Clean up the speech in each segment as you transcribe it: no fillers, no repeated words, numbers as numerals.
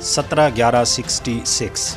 17/11/66,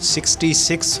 66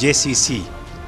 JCC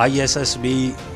ISSB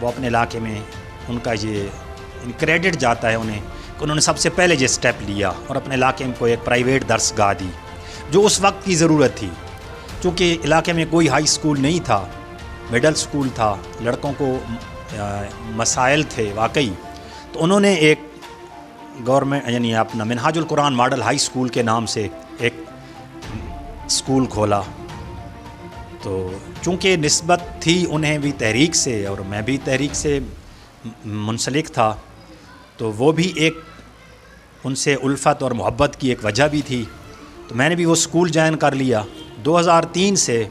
وہ اپنے علاقے میں ان کا یہ کریڈٹ جاتا ہے انہیں کہ انہوں نے سب سے پہلے یہ سٹیپ لیا اور اپنے علاقے میں کوئی ایک پرائیویٹ درس گاہ دی جو اس وقت کی ضرورت تھی، چونکہ علاقے میں کوئی ہائی اسکول نہیں تھا، مڈل اسکول تھا، لڑکوں کو مسائل تھے واقعی، تو انہوں نے ایک گورنمنٹ یعنی اپنا منہاج القرآن ماڈل ہائی اسکول کے نام سے ایک اسکول کھولا۔ تو چونکہ نسبت تھی انہیں بھی تحریک سے اور میں بھی تحریک سے منسلک تھا، تو وہ بھی ایک ان سے الفت اور محبت کی ایک وجہ بھی تھی، تو میں نے بھی وہ اسکول جوائن کر لیا۔ 2003 سے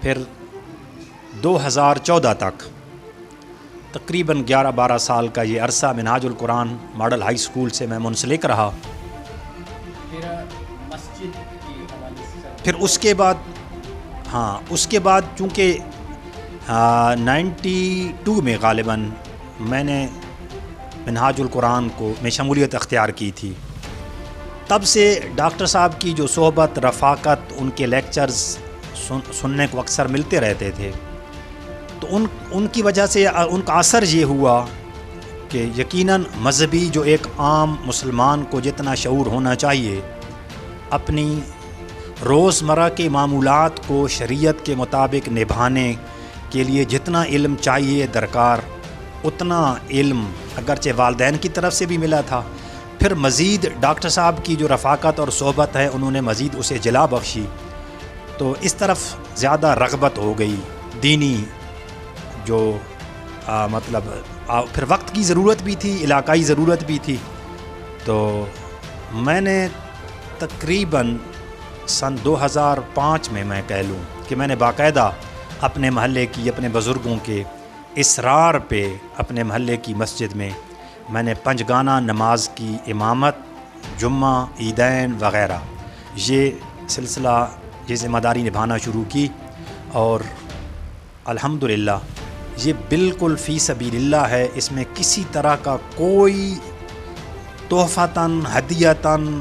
پھر 2014 تک تقریباً 11-12 سال کا یہ عرصہ منہاج القرآن ماڈل ہائی اسکول سے میں منسلک رہا۔ پھر اس کے بعد چونکہ 92 میں غالباً میں نے منہاج القرآن میں شمولیت اختیار کی تھی، تب سے ڈاکٹر صاحب کی جو صحبت، رفاقت، ان کے لیکچرز سننے کو اکثر ملتے رہتے تھے، تو ان کی وجہ سے ان کا اثر یہ ہوا کہ یقیناً مذہبی جو ایک عام مسلمان کو جتنا شعور ہونا چاہیے، اپنی روزمرہ کے معمولات کو شریعت کے مطابق نبھانے کے لیے جتنا علم چاہیے درکار، اتنا علم اگرچہ والدین کی طرف سے بھی ملا تھا، پھر مزید ڈاکٹر صاحب کی جو رفاقت اور صحبت ہے انہوں نے مزید اسے جلا بخشی، تو اس طرف زیادہ رغبت ہو گئی دینی، جو پھر وقت کی ضرورت بھی تھی، علاقائی ضرورت بھی تھی۔ تو میں نے تقریباً سن 2005 میں کہہ لوں کہ میں نے باقاعدہ اپنے محلے کی، اپنے بزرگوں کے اصرار پہ اپنے محلے کی مسجد میں نے 5 گانہ نماز کی امامت، جمعہ، عیدین وغیرہ یہ سلسلہ، یہ ذمہ داری نبھانا شروع کی، اور الحمدللہ یہ بالکل فی سبیل اللہ ہے، اس میں کسی طرح کا کوئی تحفتاً، ہدیتاً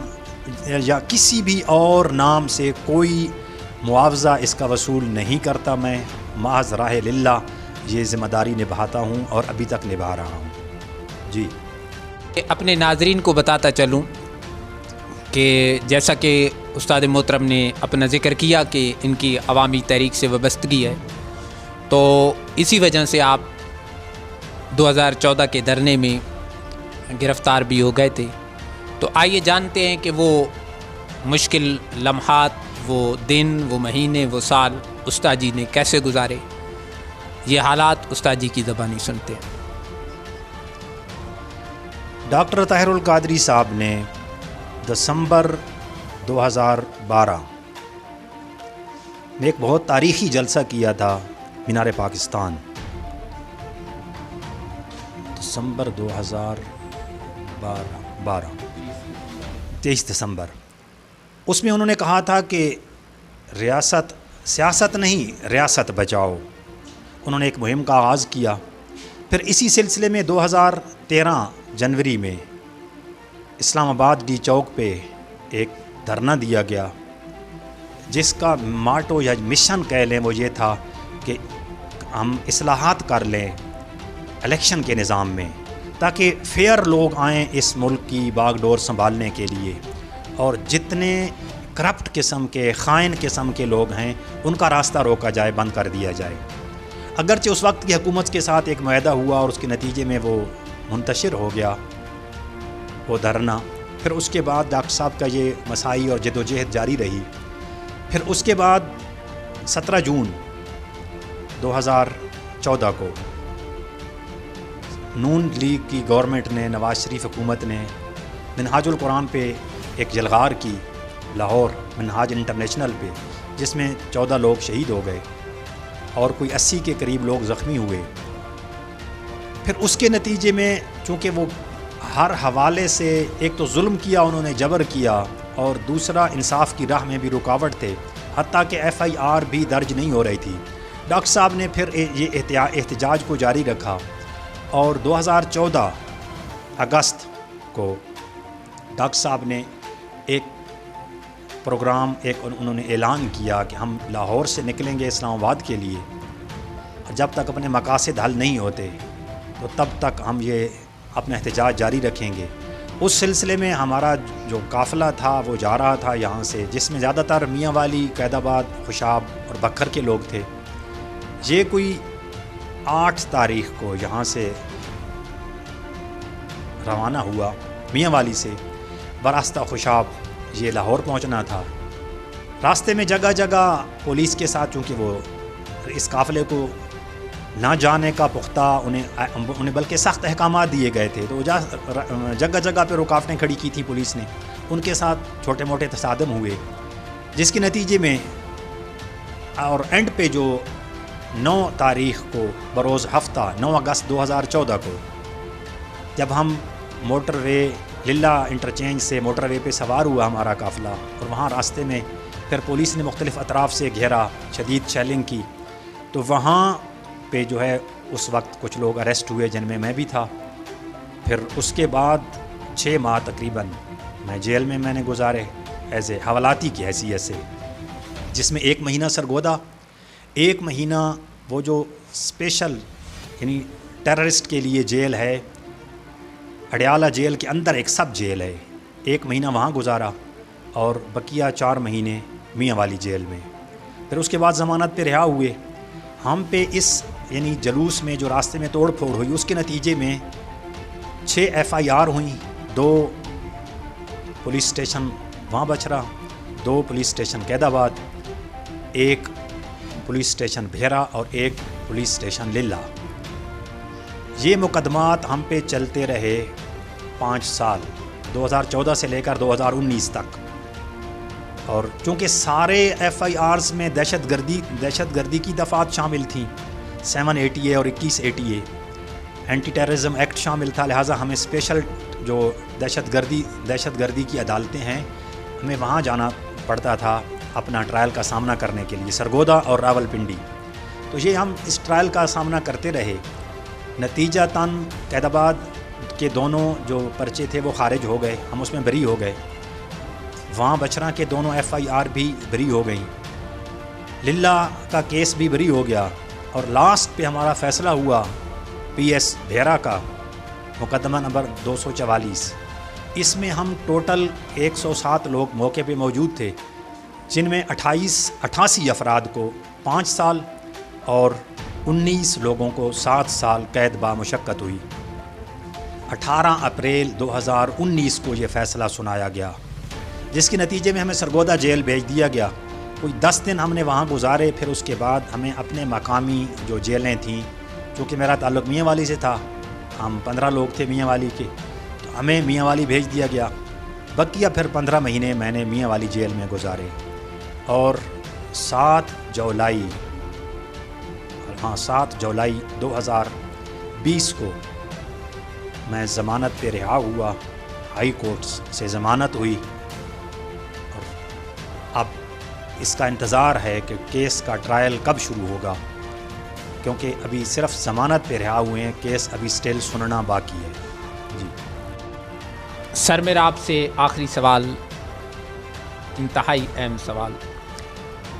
یا کسی بھی اور نام سے کوئی معاوضہ اس کا وصول نہیں کرتا، میں محض راہ للہ یہ ذمہ داری نبھاتا ہوں اور ابھی تک نبھا رہا ہوں۔ جی، اپنے ناظرین کو بتاتا چلوں کہ جیسا کہ استاد محترم نے اپنا ذکر کیا کہ ان کی عوامی تحریک سے وابستگی ہے، تو اسی وجہ سے آپ 2014 کے دھرنے میں گرفتار بھی ہو گئے تھے۔ تو آئیے جانتے ہیں کہ وہ مشکل لمحات، وہ دن، وہ مہینے، وہ سال استاد جی نے کیسے گزارے، یہ حالات استاد جی کی زبانی سنتے ہیں۔ ڈاکٹر طاہر القادری صاحب نے دسمبر 2012 میں ایک بہت تاریخی جلسہ کیا تھا مینار پاکستان، دسمبر 2012 23 دسمبر۔ اس میں انہوں نے کہا تھا کہ سیاست نہیں، ریاست بچاؤ۔ انہوں نے ایک مہم کا آغاز کیا، پھر اسی سلسلے میں 2013 جنوری میں اسلام آباد ڈی چوک پہ ایک دھرنا دیا گیا، جس کا ماٹو یا مشن کہہ لیں وہ یہ تھا کہ ہم اصلاحات کر لیں الیکشن کے نظام میں، تاکہ فیئر لوگ آئیں اس ملک کی باغ ڈور سنبھالنے کے لیے، اور جتنے کرپٹ قسم کے، خائن قسم کے لوگ ہیں ان کا راستہ روکا جائے، بند کر دیا جائے۔ اگرچہ اس وقت کی حکومت کے ساتھ ایک معاہدہ ہوا اور اس کے نتیجے میں وہ منتشر ہو گیا وہ دھرنا، پھر اس کے بعد ڈاکٹر صاحب کا یہ مساعی اور جد و جہد جاری رہی۔ پھر اس کے بعد 17 جون 2014 کو نون لیگ کی گورنمنٹ نے، نواز شریف حکومت نے منہاج القرآن پہ ایک جلغار کی لاہور منہاج انٹرنیشنل پہ، جس میں 14 لوگ شہید ہو گئے اور کوئی 80 کے قریب لوگ زخمی ہوئے۔ پھر اس کے نتیجے میں چونکہ وہ ہر حوالے سے ایک تو ظلم کیا، انہوں نے جبر کیا، اور دوسرا انصاف کی راہ میں بھی رکاوٹ تھے، حتیٰ کہ FIR بھی درج نہیں ہو رہی تھی۔ ڈاکٹر صاحب نے پھر یہ احتجاج کو جاری رکھا، اور 2014 اگست کو ڈاکٹر صاحب نے ایک پروگرام، انہوں نے اعلان کیا کہ ہم لاہور سے نکلیں گے اسلام آباد کے لیے، جب تک اپنے مقاصد حل نہیں ہوتے، تو تب تک ہم یہ اپنا احتجاج جاری رکھیں گے۔ اس سلسلے میں ہمارا جو قافلہ تھا وہ جا رہا تھا یہاں سے، جس میں زیادہ تر میاں والی، قید آباد، خوشاب اور بکھر کے لوگ تھے۔ یہ کوئی 8 تاریخ کو یہاں سے روانہ ہوا میاں والی سے، براستہ خوشاب یہ لاہور پہنچنا تھا۔ راستے میں جگہ جگہ پولیس کے ساتھ، چونکہ وہ اس قافلے کو نہ جانے کا پختہ انہیں بلکہ سخت احکامات دیے گئے تھے، تو جگہ جگہ پہ رکاوٹیں کھڑی کی تھیں پولیس نے، ان کے ساتھ چھوٹے موٹے تصادم ہوئے، جس کے نتیجے میں اور اینڈ پہ جو 9 تاریخ کو بروز ہفتہ 9 اگست 2014 کو جب ہم موٹر وے للہ انٹرچینج سے موٹر وے پہ سوار ہوا ہمارا قافلہ، اور وہاں راستے میں پھر پولیس نے مختلف اطراف سے گھیرا، شدید شیلنگ کی، تو وہاں پہ جو ہے اس وقت کچھ لوگ اریسٹ ہوئے جن میں بھی تھا۔ پھر اس کے بعد 6 ماہ تقریباً میں جیل میں نے گزارے ایز اے حوالاتی کی حیثیت سے، جس میں 1 مہینہ سرگودا، 1 مہینہ وہ جو اسپیشل یعنی ٹیررسٹ کے لیے جیل ہے، اڈیالہ جیل کے اندر ایک سب جیل ہے، 1 مہینہ وہاں گزارا، اور بقیہ 4 مہینے میاں والی جیل میں۔ پھر اس کے بعد ضمانت پہ رہا ہوئے۔ ہم پہ اس یعنی جلوس میں جو راستے میں توڑ پھوڑ ہوئی، اس کے نتیجے میں 6 FIR ہوئیں، 2 پولیس اسٹیشن وہاں بچرا، 2 پولیس اسٹیشن قید آباد، 1 پولیس اسٹیشن بھیرا اور 1 پولیس اسٹیشن للہ۔ یہ مقدمات ہم پہ چلتے رہے 5 سال، 2014 سے لے کر 2019 تک، اور چونکہ سارے FIRs میں دہشت گردی کی دفعات شامل تھیں، 7 ATA اور 21 ATA، اینٹی ٹیررزم ایکٹ شامل تھا، لہٰذا ہمیں اسپیشل جو دہشت گردی کی عدالتیں ہیں، ہمیں وہاں جانا پڑتا تھا اپنا ٹرائل کا سامنا کرنے کے لیے، سرگودا اور راول پنڈی۔ تو یہ ہم اس ٹرائل کا سامنا کرتے رہے، نتیجہ تن قید آباد کے دونوں جو پرچے تھے وہ خارج ہو گئے، ہم اس میں بری ہو گئے، وہاں بچرا کے دونوں FIR بھی بری ہو گئیں، للہ کا کیس بھی بری ہو گیا، اور لاسٹ پہ ہمارا فیصلہ ہوا PS بھیرا کا مقدمہ نمبر 244۔ اس میں ہم ٹوٹل 107 لوگ موقع پہ موجود تھے، جن میں 88 افراد کو 5 سال اور 19 لوگوں کو 7 سال قید بامشقت ہوئی۔ 18 اپریل 2019 کو یہ فیصلہ سنایا گیا، جس کے نتیجے میں ہمیں سرگودا جیل بھیج دیا گیا۔ کوئی 10 دن ہم نے وہاں گزارے، پھر اس کے بعد ہمیں اپنے مقامی جو جیلیں تھیں، چونکہ میرا تعلق میاں والی سے تھا، ہم 15 لوگ تھے میاں والی کے، تو ہمیں میاں والی بھیج دیا گیا۔ بقیہ پھر 15 مہینے میں نے میاں والی جیل میں گزارے، اور 7 جولائی 2020 کو میں ضمانت پہ رہا ہوا، ہائی کورٹ سے ضمانت ہوئی، اور اب اس کا انتظار ہے کہ کیس کا ٹرائل کب شروع ہوگا، کیونکہ ابھی صرف ضمانت پہ رہا ہوئے ہیں، کیس ابھی سٹل سننا باقی ہے۔ جی سر، میرا آپ سے آخری سوال، انتہائی اہم سوال،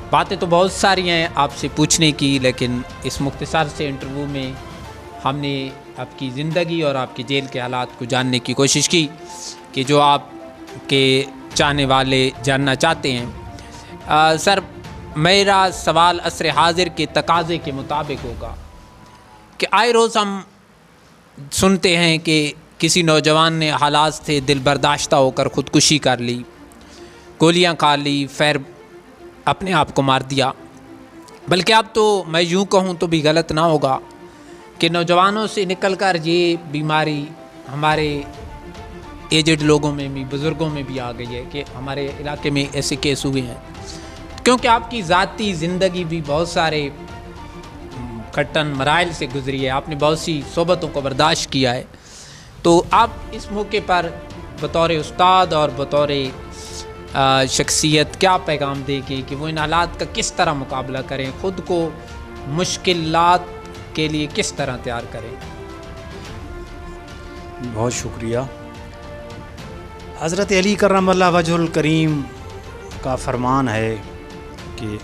باتیں تو بہت ساری ہیں آپ سے پوچھنے کی، لیکن اس مختصر سے انٹرویو میں ہم نے آپ کی زندگی اور آپ کے جیل کے حالات کو جاننے کی کوشش کی کہ جو آپ کے چاہنے والے جاننا چاہتے ہیں۔ سر، میرا سوال عصر حاضر کے تقاضے کے مطابق ہوگا کہ آئے روز ہم سنتے ہیں کہ کسی نوجوان نے حالات سے دل برداشتہ ہو کر خودکشی کر لی، گولیاں کھا لی، پھر اپنے آپ کو مار دیا، بلکہ اب تو میں یوں کہوں تو بھی غلط نہ ہوگا کہ نوجوانوں سے نکل کر یہ بیماری ہمارے ایجڈ لوگوں میں بھی، بزرگوں میں بھی آ گئی ہے، کہ ہمارے علاقے میں ایسے کیس ہوئے ہیں، کیونکہ آپ کی ذاتی زندگی بھی بہت سارے کٹن مراحل سے گزری ہے، آپ نے بہت سی صحبتوں کو برداشت کیا ہے، تو آپ اس موقع پر بطور استاد اور بطور شخصیت کیا پیغام دے گی کہ وہ ان حالات کا کس طرح مقابلہ کریں، خود کو مشکلات کے لیے کس طرح تیار کریں؟ بہت شکریہ۔ حضرت علی کرم اللہ وجہ الکریم کا فرمان ہے کہ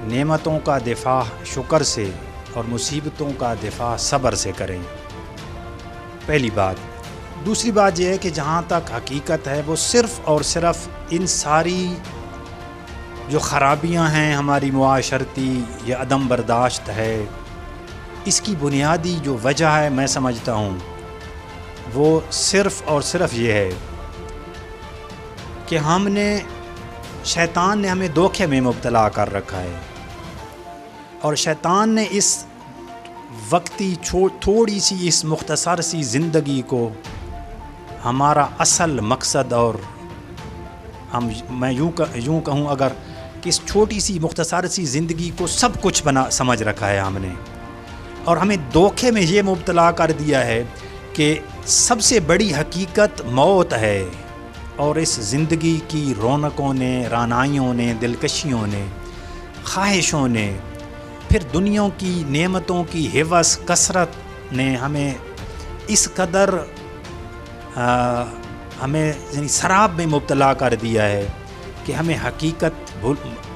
نعمتوں کا دفاع شکر سے اور مصیبتوں کا دفاع صبر سے کریں۔ پہلی بات. دوسری بات یہ ہے کہ جہاں تک حقیقت ہے وہ صرف اور صرف ان ساری جو خرابیاں ہیں ہماری معاشرتی یا عدم برداشت ہے، اس کی بنیادی جو وجہ ہے میں سمجھتا ہوں وہ صرف اور صرف یہ ہے کہ شیطان نے ہمیں دھوکے میں مبتلا کر رکھا ہے، اور شیطان نے اس وقتی تھوڑی سی اس مختصر سی زندگی کو ہمارا اصل مقصد، اور میں یوں کہوں اگر کہ اس چھوٹی سی مختصر سی زندگی کو سب کچھ سمجھ رکھا ہے ہم نے، اور ہمیں دھوکے میں یہ مبتلا کر دیا ہے کہ سب سے بڑی حقیقت موت ہے، اور اس زندگی کی رونقوں نے، رعنائیوں نے، دلکشیوں نے، خواہشوں نے، پھر دنیا کی نعمتوں کی ہوس کثرت نے ہمیں اس قدر ہمیں یعنی سراب میں مبتلا کر دیا ہے کہ ہمیں حقیقت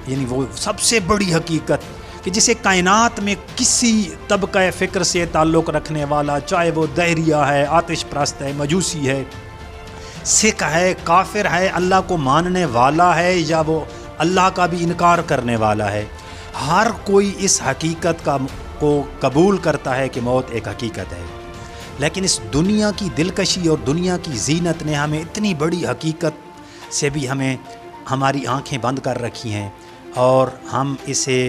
یعنی وہ سب سے بڑی حقیقت کہ جسے کائنات میں کسی طبقہ فکر سے تعلق رکھنے والا، چاہے وہ دہریہ ہے، آتش پرست ہے، مجوسی ہے، سکھ ہے، کافر ہے، اللہ کو ماننے والا ہے یا وہ اللہ کا بھی انکار کرنے والا ہے، ہر کوئی اس حقیقت کو قبول کرتا ہے کہ موت ایک حقیقت ہے. لیکن اس دنیا کی دلکشی اور دنیا کی زینت نے ہمیں اتنی بڑی حقیقت سے بھی ہماری آنکھیں بند کر رکھی ہیں، اور ہم اسے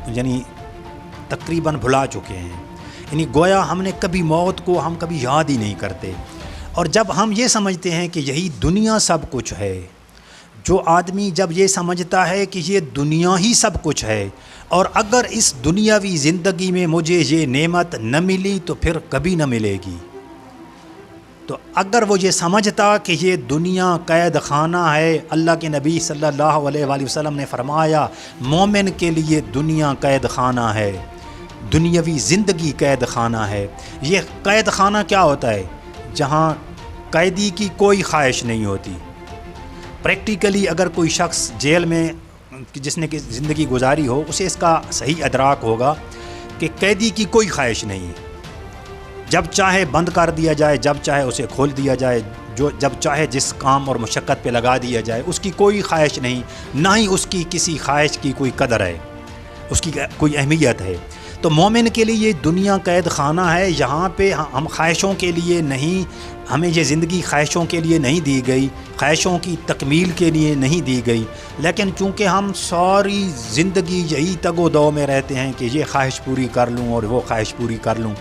یعنی تقریباً بھلا چکے ہیں. یعنی گویا ہم نے کبھی موت کو ہم کبھی یاد ہی نہیں کرتے. اور جب ہم یہ سمجھتے ہیں کہ یہی دنیا سب کچھ ہے، جو آدمی جب یہ سمجھتا ہے کہ یہ دنیا ہی سب کچھ ہے، اور اگر اس دنیاوی زندگی میں مجھے یہ نعمت نہ ملی تو پھر کبھی نہ ملے گی، تو اگر وہ یہ سمجھتا کہ یہ دنیا قید خانہ ہے، اللہ کے نبی صلی اللہ علیہ وآلہ وسلم نے فرمایا مومن کے لیے دنیا قید خانہ ہے، دنیاوی زندگی قید خانہ ہے. یہ قید خانہ کیا ہوتا ہے؟ جہاں قیدی کی کوئی خواہش نہیں ہوتی. پریکٹیکلی اگر کوئی شخص جیل میں جس نے زندگی گزاری ہو، اسے اس کا صحیح ادراک ہوگا کہ قیدی کی کوئی خواہش نہیں، جب چاہے بند کر دیا جائے، جب چاہے اسے کھول دیا جائے، جب چاہے جس کام اور مشقت پہ لگا دیا جائے، اس کی کوئی خواہش نہیں، نہ ہی اس کی کسی خواہش کی کوئی قدر ہے، اس کی کوئی اہمیت ہے. تو مومن کے لیے یہ دنیا قید خانہ ہے، یہاں پہ ہم خواہشوں کے لیے نہیں، ہمیں یہ زندگی خواہشوں کے لیے نہیں دی گئی، خواہشوں کی تکمیل کے لیے نہیں دی گئی. لیکن چونکہ ہم ساری زندگی یہی تگ و دو میں رہتے ہیں کہ یہ خواہش پوری کر لوں اور وہ خواہش پوری کر لوں،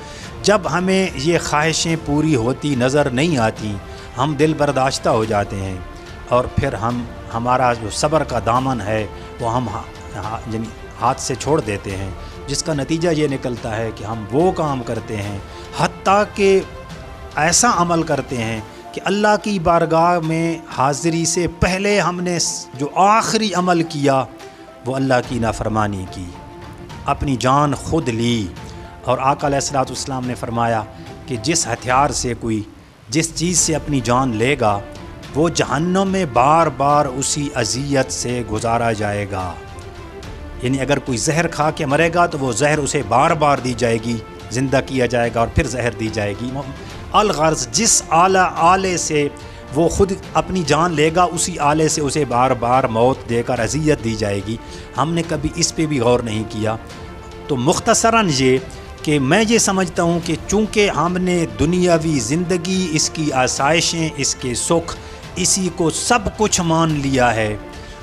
جب ہمیں یہ خواہشیں پوری ہوتی نظر نہیں آتی، ہم دل برداشتہ ہو جاتے ہیں، اور پھر ہمارا جو صبر کا دامن ہے وہ ہم یعنی ہاتھ سے چھوڑ دیتے ہیں، جس کا نتیجہ یہ نکلتا ہے کہ ہم وہ کام کرتے ہیں، حتیٰ کہ ایسا عمل کرتے ہیں کہ اللہ کی بارگاہ میں حاضری سے پہلے ہم نے جو آخری عمل کیا وہ اللہ کی نافرمانی کی، اپنی جان خود لی. اور آقا علیہ الصلوۃ والسلام نے فرمایا کہ جس ہتھیار سے کوئی جس چیز سے اپنی جان لے گا وہ جہنم میں بار بار اسی اذیت سے گزارا جائے گا. یعنی اگر کوئی زہر کھا کے مرے گا تو وہ زہر اسے بار بار دی جائے گی، زندہ کیا جائے گا اور پھر زہر دی جائے گی. الغرض جس آلے سے وہ خود اپنی جان لے گا اسی آلے سے اسے بار بار موت دے کر اذیت دی جائے گی. ہم نے کبھی اس پہ بھی غور نہیں کیا. تو مختصراً یہ کہ میں یہ سمجھتا ہوں کہ چونکہ ہم نے دنیاوی زندگی، اس کی آسائشیں، اس کے سکھ، اسی کو سب کچھ مان لیا ہے،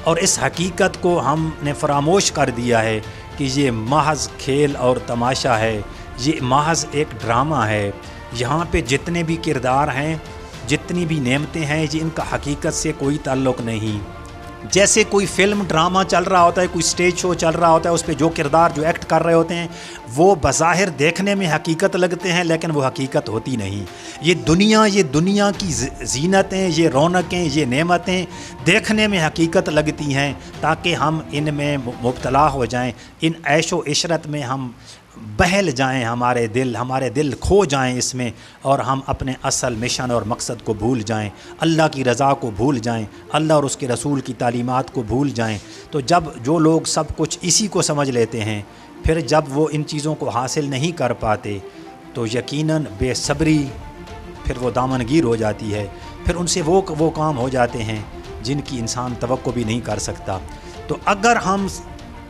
اور اس حقیقت کو ہم نے فراموش کر دیا ہے کہ یہ محض کھیل اور تماشا ہے، یہ محض ایک ڈرامہ ہے. یہاں پہ جتنے بھی کردار ہیں، جتنی بھی نعمتیں ہیں، یہ ان کا حقیقت سے کوئی تعلق نہیں. جیسے کوئی فلم ڈرامہ چل رہا ہوتا ہے، کوئی سٹیج شو چل رہا ہوتا ہے، اس پہ جو کردار جو ایکٹ کر رہے ہوتے ہیں وہ بظاہر دیکھنے میں حقیقت لگتے ہیں، لیکن وہ حقیقت ہوتی نہیں. یہ دنیا کی زینتیں، یہ رونقیں، یہ نعمتیں دیکھنے میں حقیقت لگتی ہیں تاکہ ہم ان میں مبتلا ہو جائیں، ان عیش و عشرت میں ہم بہل جائیں، ہمارے دل کھو جائیں اس میں، اور ہم اپنے اصل مشن اور مقصد کو بھول جائیں، اللہ کی رضا کو بھول جائیں، اللہ اور اس کے رسول کی تعلیمات کو بھول جائیں. تو جب جو لوگ سب کچھ اسی کو سمجھ لیتے ہیں، پھر جب وہ ان چیزوں کو حاصل نہیں کر پاتے تو یقیناً بے صبری پھر وہ دامن گیر ہو جاتی ہے، پھر ان سے وہ کام ہو جاتے ہیں جن کی انسان توقع بھی نہیں کر سکتا۔ تو اگر ہم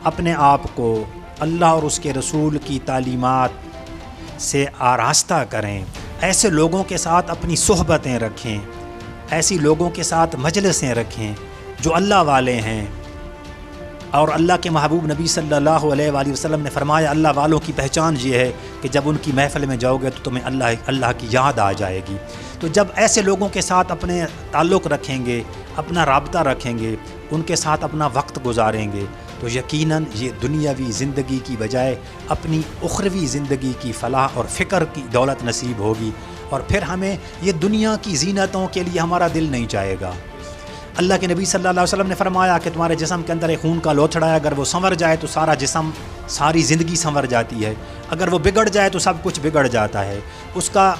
اپنے آپ کو اللہ اور اس کے رسول کی تعلیمات سے آراستہ کریں، ایسے لوگوں کے ساتھ اپنی صحبتیں رکھیں، ایسی لوگوں کے ساتھ مجلسیں رکھیں جو اللہ والے ہیں، اور اللہ کے محبوب نبی صلی اللہ علیہ وآلہ وسلم نے فرمایا اللہ والوں کی پہچان یہ ہے کہ جب ان کی محفل میں جاؤ گے تو تمہیں اللہ کی یاد آ جائے گی۔ تو جب ایسے لوگوں کے ساتھ اپنے تعلق رکھیں گے، اپنا رابطہ رکھیں گے، ان کے ساتھ اپنا وقت گزاریں گے، تو یقیناً یہ دنیاوی زندگی کی بجائے اپنی اخروی زندگی کی فلاح اور فکر کی دولت نصیب ہوگی، اور پھر ہمیں یہ دنیا کی زینتوں کے لیے ہمارا دل نہیں چاہے گا۔ اللہ کے نبی صلی اللہ علیہ وسلم نے فرمایا کہ تمہارے جسم کے اندر ایک خون کا لوتھڑا ہے، اگر وہ سنور جائے تو سارا جسم، ساری زندگی سنور جاتی ہے، اگر وہ بگڑ جائے تو سب کچھ بگڑ جاتا ہے۔ اس کا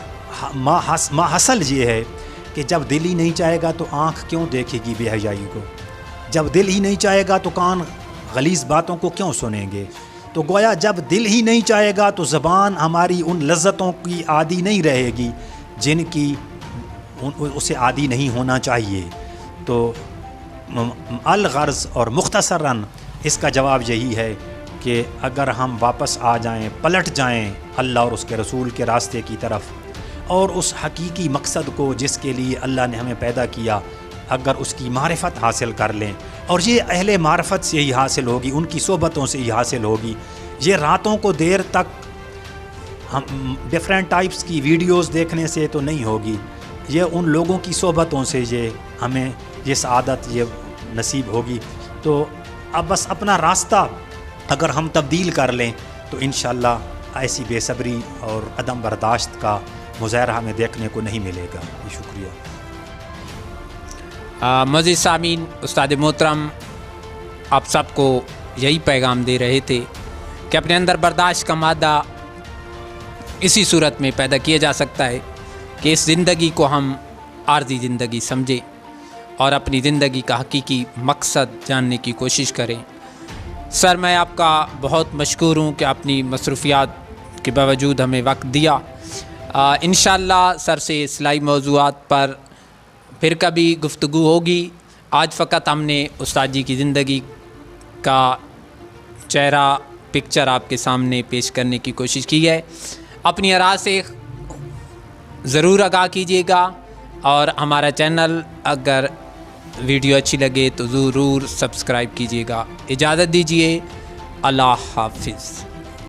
حاصل یہ ہے کہ جب دل ہی نہیں چاہے گا تو آنکھ کیوں دیکھے گی بے حیائی کو، جب دل ہی نہیں چاہے گا تو کان غلیظ باتوں کو کیوں سنیں گے؟ تو گویا جب دل ہی نہیں چاہے گا تو زبان ہماری ان لذتوں کی عادی نہیں رہے گی جن کی اسے عادی نہیں ہونا چاہیے۔ تو الغرض اور مختصراً اس کا جواب یہی ہے کہ اگر ہم واپس آ جائیں، پلٹ جائیں اللہ اور اس کے رسول کے راستے کی طرف، اور اس حقیقی مقصد کو جس کے لیے اللہ نے ہمیں پیدا کیا، اگر اس کی معرفت حاصل کر لیں، اور یہ اہل معرفت سے ہی حاصل ہوگی، ان کی صحبتوں سے ہی حاصل ہوگی۔ یہ راتوں کو دیر تک ہم ڈیفرنٹ ٹائپس کی ویڈیوز دیکھنے سے تو نہیں ہوگی، یہ ان لوگوں کی صحبتوں سے یہ ہمیں یہ سعادت یہ نصیب ہوگی۔ تو اب بس اپنا راستہ اگر ہم تبدیل کر لیں تو انشاءاللہ ایسی بے صبری اور عدم برداشت کا مظاہرہ ہمیں دیکھنے کو نہیں ملے گا۔ شکریہ۔ معزز سامعین، استاد محترم آپ سب کو یہی پیغام دے رہے تھے کہ اپنے اندر برداشت کا مادہ اسی صورت میں پیدا کیا جا سکتا ہے کہ اس زندگی کو ہم عارضی زندگی سمجھیں اور اپنی زندگی کا حقیقی مقصد جاننے کی کوشش کریں۔ سر، میں آپ کا بہت مشکور ہوں کہ اپنی مصروفیات کے باوجود ہمیں وقت دیا۔ انشاءاللہ سر سے اصلاحی موضوعات پر پھر کبھی گفتگو ہوگی۔ آج فقط ہم نے استاد جی کی زندگی کا چہرہ پکچر آپ کے سامنے پیش کرنے کی کوشش کی ہے۔ اپنی آراء سے ضرور آگاہ کیجیے گا، اور ہمارا چینل اگر ویڈیو اچھی لگے تو ضرور سبسکرائب کیجیے گا۔ اجازت دیجیے، اللہ حافظ۔